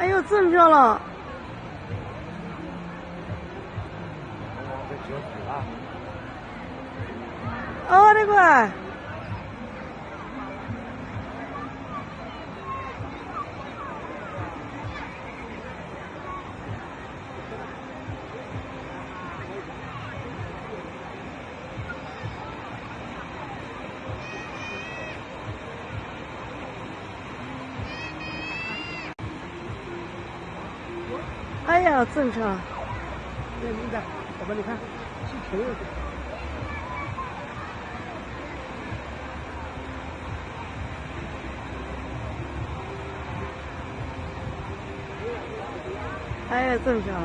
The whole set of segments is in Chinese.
哎呦，正漂亮！哦，我的乖！哎呀，正漂亮！你看，宝贝，你看，是球。哎呀，正漂亮！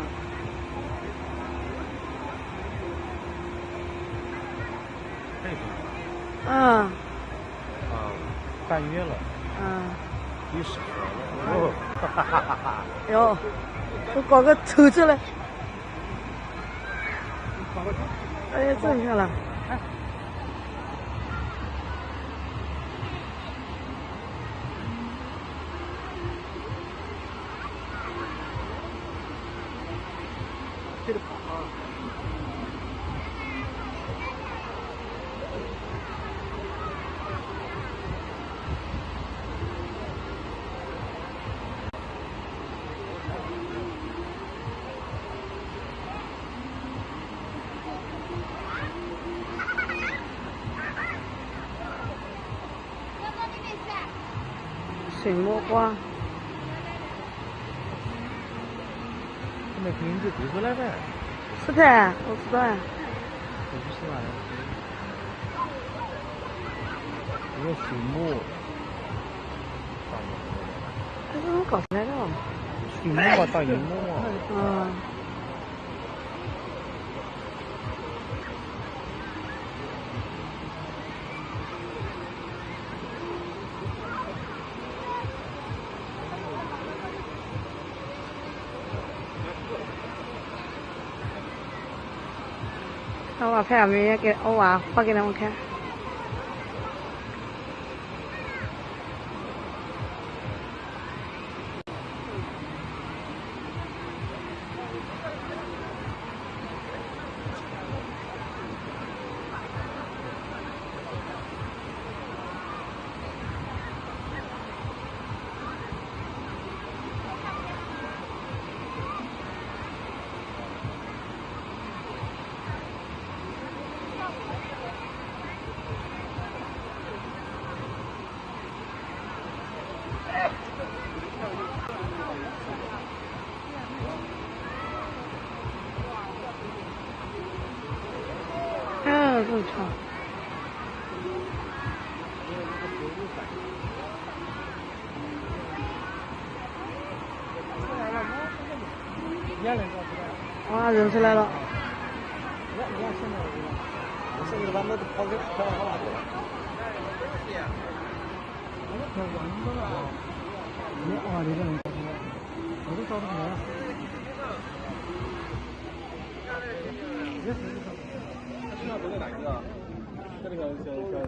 嗯。半月了。有10个了。哦，哈哈哈哈！哟，我搞个头子了。哎呀，正漂亮！这个跑啊！水墨画。那名字读出来呗。是的，我知道呀。我不是啊。一个水墨。这是我搞出来的哦。水墨嘛，大荧幕啊。我把拍没也给我娃发给他们看。这么长。哇，人出来了。这个小